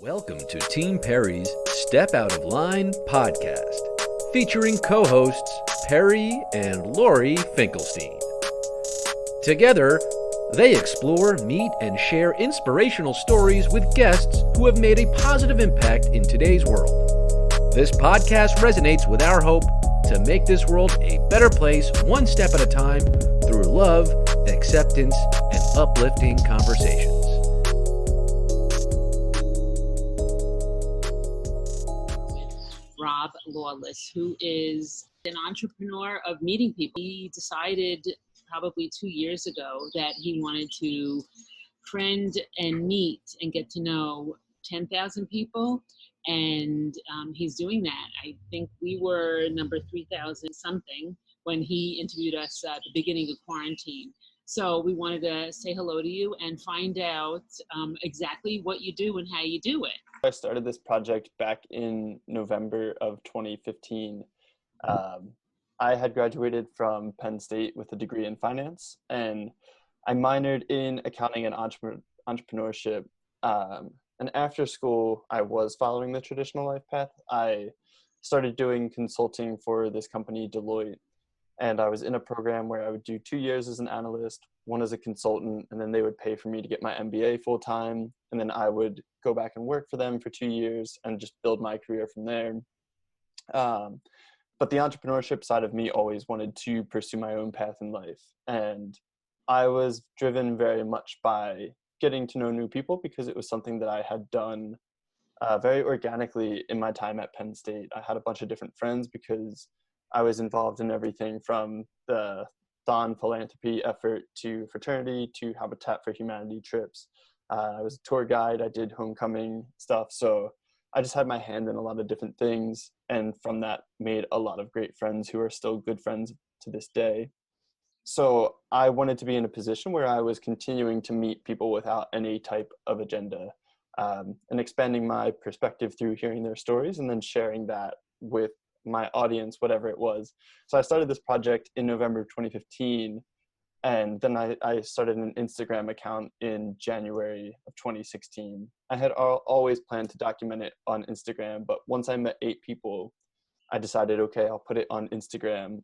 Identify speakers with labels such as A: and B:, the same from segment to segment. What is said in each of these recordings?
A: Welcome to Team Perry's Step Out of Line podcast, featuring co-hosts Perry and Lori Finkelstein. Together, they explore, meet, and share inspirational stories with guests who have made a positive impact in today's world. This podcast resonates with our hope to make this world a better place one step at a time through love, acceptance, and uplifting conversations.
B: Lawless, who is an entrepreneur of meeting people. He decided probably 2 years ago that he wanted to friend and meet and get to know 10,000 people, and he's doing that. I think we were number 3,000 something when he interviewed us at the beginning of quarantine. So we wanted to say hello to you and find out exactly what you do and how you do it.
C: I started this project back in November of 2015. I had graduated from Penn State with a degree in finance, and I minored in accounting and entrepreneurship. And after school, I was following the traditional life path. I started doing consulting for this company, Deloitte, and I was in a program where I would do 2 years as an analyst, one as a consultant, and then they would pay for me to get my MBA full time. And then I would go back and work for them for 2 years and just build my career from there. But the entrepreneurship side of me always wanted to pursue my own path in life. And I was driven very much by getting to know new people because it was something that I had done very organically in my time at Penn State. I had a bunch of different friends because I was involved in everything from the Thon philanthropy effort to fraternity to Habitat for Humanity trips. I was a tour guide. I did homecoming stuff. So I just had my hand in a lot of different things. And from that made a lot of great friends who are still good friends to this day. So I wanted to be in a position where I was continuing to meet people without any type of agenda, and expanding my perspective through hearing their stories and then sharing that with my audience, whatever it was. So I started this project in November of 2015, and then I started an Instagram account in January of 2016. I had always planned to document it on Instagram, but once I met 8 people, I decided, okay, I'll put it on Instagram.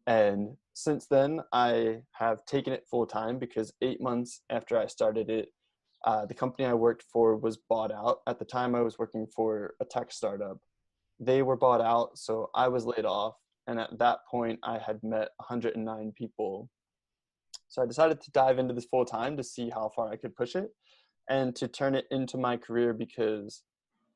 C: And since then, I have taken it full time because 8 months after I started it, the company I worked for was bought out. At the time, I was working for a tech startup. They were bought out, so I was laid off. And at that point, I had met 109 people. So I decided to dive into this full time to see how far I could push it and to turn it into my career, because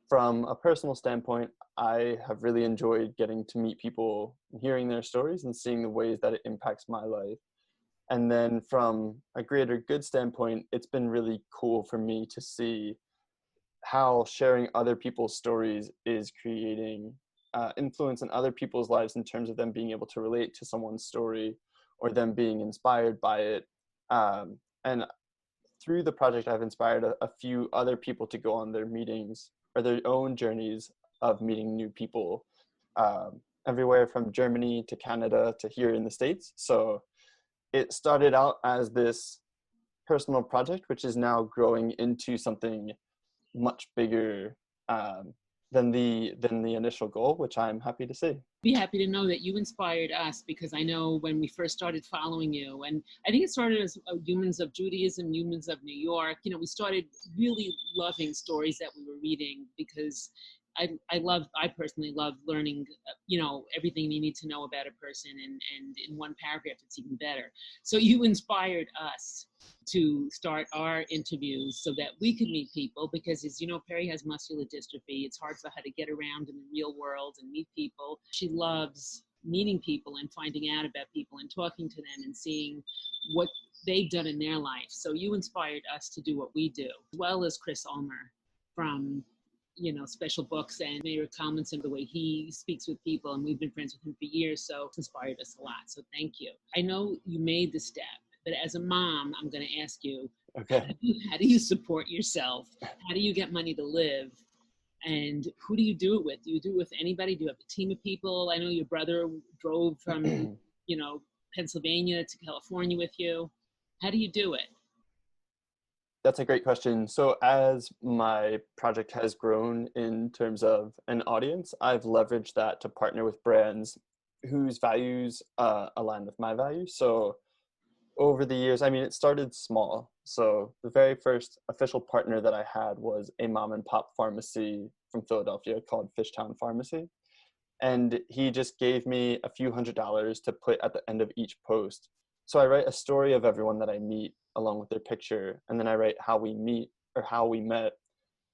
C: from a personal standpoint, I have really enjoyed getting to meet people, hearing their stories and seeing the ways that it impacts my life. And then from a greater good standpoint, it's been really cool for me to see how sharing other people's stories is creating influence in other people's lives in terms of them being able to relate to someone's story or them being inspired by it. And through the project, I've inspired a few other people to go on their meetings or their own journeys of meeting new people, everywhere from Germany to Canada to here in the States. So it started out as this personal project, which is now growing into something much bigger than the initial goal, which I'm happy to see.
B: Be happy to know that you inspired us, because I know when we first started following you, and I think it started as Humans of Judaism, Humans of New York, we started really loving stories that we were reading, because I personally love learning, everything you need to know about a person, and in one paragraph, it's even better. So you inspired us to start our interviews so that we could meet people, because as you know, Perry has muscular dystrophy. It's hard for her to get around in the real world and meet people. She loves meeting people and finding out about people and talking to them and seeing what they've done in their life. So you inspired us to do what we do, as well as Chris Ulmer from Special Books, and Mayor Collinson, the way he speaks with people, and we've been friends with him for years, so it's inspired us a lot. So thank you. I know you made the step, but as a mom, I'm going to ask you,
C: okay,
B: how do you support yourself? How do you get money to live? And who do you do it with? Do you do it with anybody? Do you have a team of people? I know your brother drove from, Pennsylvania to California with you. How do you do it?
C: That's a great question. So as my project has grown in terms of an audience, I've leveraged that to partner with brands whose values align with my values. So over the years, I mean, it started small. So the very first official partner that I had was a mom and pop pharmacy from Philadelphia called Fishtown Pharmacy. And he just gave me a few $100s to put at the end of each post. So I write a story of everyone that I meet along with their picture, and then I write how we meet or how we met.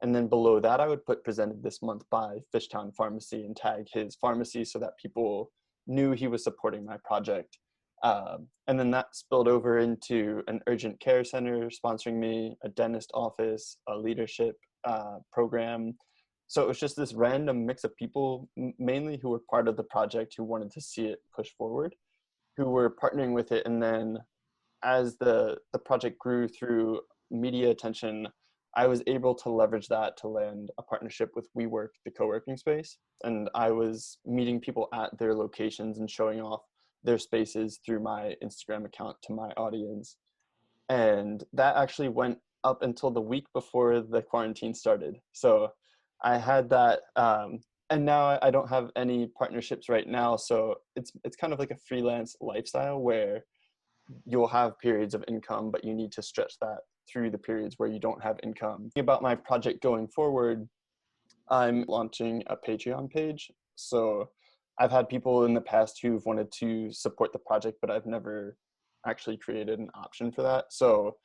C: And then below that, I would put presented this month by Fishtown Pharmacy and tag his pharmacy so that people knew he was supporting my project. And then that spilled over into an urgent care center sponsoring me, a dentist office, a leadership program. So it was just this random mix of people, mainly who were part of the project, who wanted to see it push forward, who were partnering with it. And then as the project grew through media attention, I was able to leverage that to land a partnership with WeWork, the co-working space. And I was meeting people at their locations and showing off their spaces through my Instagram account to my audience. And that actually went up until the week before the quarantine started. So I had that, and now I don't have any partnerships right now. So it's kind of like a freelance lifestyle where you'll have periods of income, but you need to stretch that through the periods where you don't have income. About my project going forward, I'm launching a Patreon page. So I've had people in the past who've wanted to support the project, but I've never actually created an option for that. So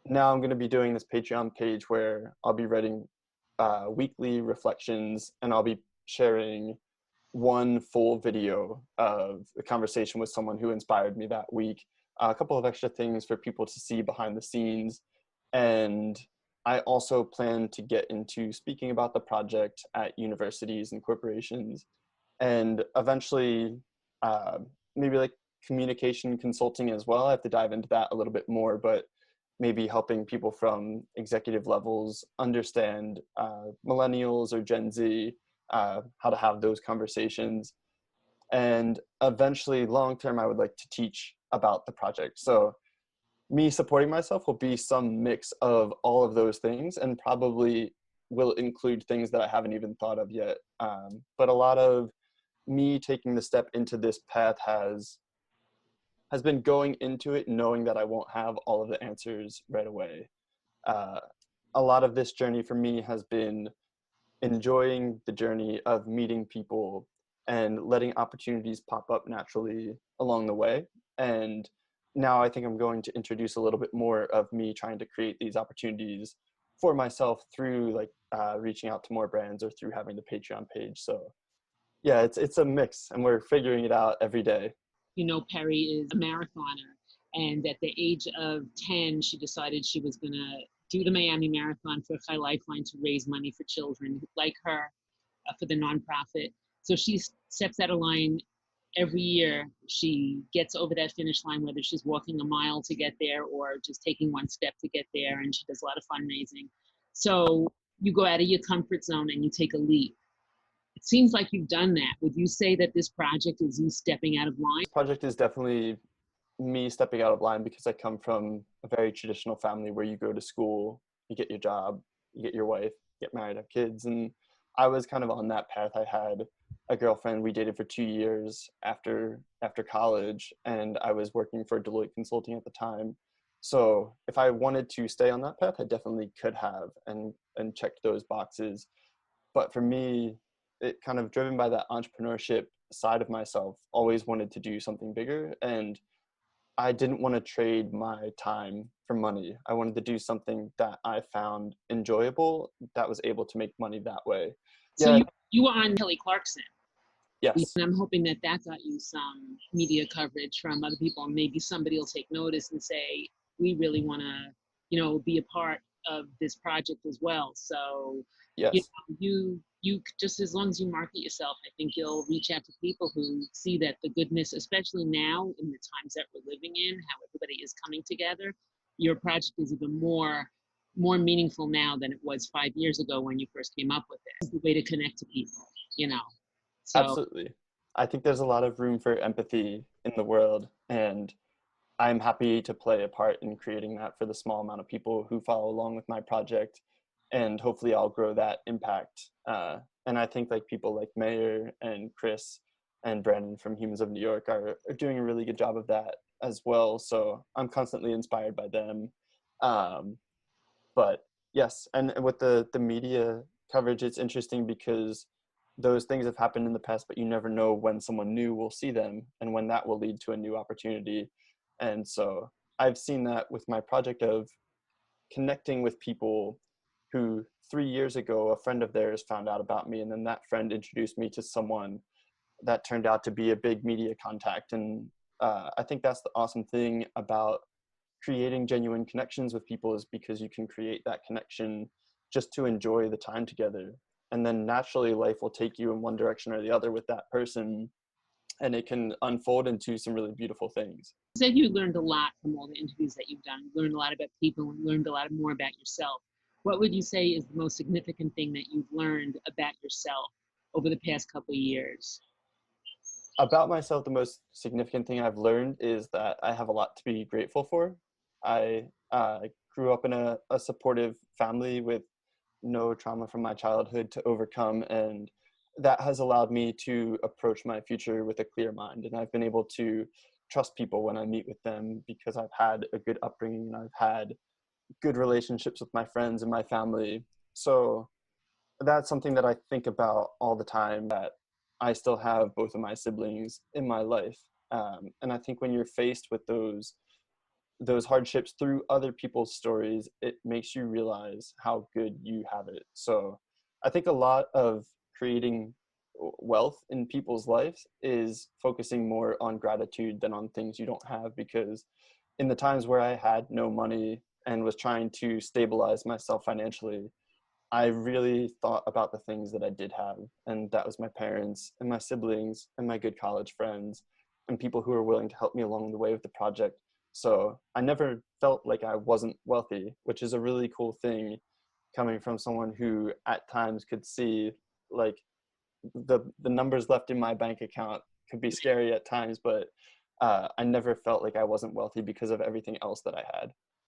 C: now I'm going to be doing this Patreon page where I'll be writing weekly reflections, and I'll be sharing one full video of a conversation with someone who inspired me that week, a couple of extra things for people to see behind the scenes. And I also plan to get into speaking about the project at universities and corporations, and eventually maybe like communication consulting as well. I have to dive into that a little bit more, but maybe helping people from executive levels understand millennials or Gen Z, how to have those conversations. And eventually, long term, I would like to teach about the project. So me supporting myself will be some mix of all of those things, and probably will include things that I haven't even thought of yet. But a lot of me taking the step into this path has been going into it knowing that I won't have all of the answers right away. Uh, a lot of this journey for me has been enjoying the journey of meeting people and letting opportunities pop up naturally along the way. And now I think I'm going to introduce a little bit more of me trying to create these opportunities for myself through like reaching out to more brands or through having the Patreon page. So yeah, it's a mix, and we're figuring it out every day.
B: You know, Perry is a marathoner, and at the age of 10, she decided she was going to do the Miami Marathon for High Lifeline to raise money for children like her, for the nonprofit. So she steps out of line every year. She gets over that finish line, whether she's walking a mile to get there or just taking one step to get there, and she does a lot of fundraising. So you go out of your comfort zone and you take a leap. It seems like you've done that. Would you say that this project is you stepping out of line?
C: This project is definitely me stepping out of line because I come from a very traditional family where you go to school, you get your job, you get your wife, get married, have kids. And I was kind of on that path. I had a girlfriend. We dated for 2 years after college, and I was working for Deloitte Consulting at the time. So if I wanted to stay on that path, I definitely could have and checked those boxes. But for me, it kind of driven by that entrepreneurship side of myself, always wanted to do something bigger. And I didn't want to trade my time for money. I wanted to do something that I found enjoyable, that was able to make money that way.
B: So
C: Yeah.
B: you were on Kelly Clarkson.
C: Yes.
B: And I'm hoping that got you some media coverage from other people, and maybe somebody will take notice and say, we really want to, be a part of this project as well. So,
C: Yes.
B: you just, as long as you market yourself, I think you'll reach out to people who see that the goodness, especially now in the times that we're living in, how everybody is coming together. Your project is even more meaningful now than it was 5 years ago when you first came up with it. It's the way to connect to people. So
C: Absolutely. I think there's a lot of room for empathy in the world, and I'm happy to play a part in creating that for the small amount of people who follow along with my project, and hopefully I'll grow that impact. And I think like people like Mayor and Chris and Brandon from Humans of New York are doing a really good job of that as well. So I'm constantly inspired by them. Um, but yes, and with the media coverage, it's interesting because those things have happened in the past, but you never know when someone new will see them and when that will lead to a new opportunity. And so I've seen that with my project of connecting with people who 3 years ago a friend of theirs found out about me, and then that friend introduced me to someone that turned out to be a big media contact. And I think that's the awesome thing about creating genuine connections with people, is because you can create that connection just to enjoy the time together, and then naturally life will take you in one direction or the other with that person, and it can unfold into some really beautiful things.
B: You said you learned a lot from all the interviews that you've done. You learned a lot about people and learned a lot more about yourself. What would you say is the most significant thing that you've learned about yourself over the past couple of years?
C: About myself, the most significant thing I've learned is that I have a lot to be grateful for. I grew up in a supportive family with no trauma from my childhood to overcome, and that has allowed me to approach my future with a clear mind. And I've been able to trust people when I meet with them because I've had a good upbringing and I've had good relationships with my friends and my family. So that's something that I think about all the time, that I still have both of my siblings in my life. And I think when you're faced with those hardships through other people's stories, it makes you realize how good you have it. So I think a lot of creating wealth in people's lives is focusing more on gratitude than on things you don't have, because in the times where I had no money and was trying to stabilize myself financially, I really thought about the things that I did have, and that was my parents and my siblings and my good college friends and people who were willing to help me along the way with the project. So I never felt like I wasn't wealthy, which is a really cool thing coming from someone who at times could see like the numbers left in my bank account could be scary at times, but I never felt like I wasn't wealthy because of everything else that I had.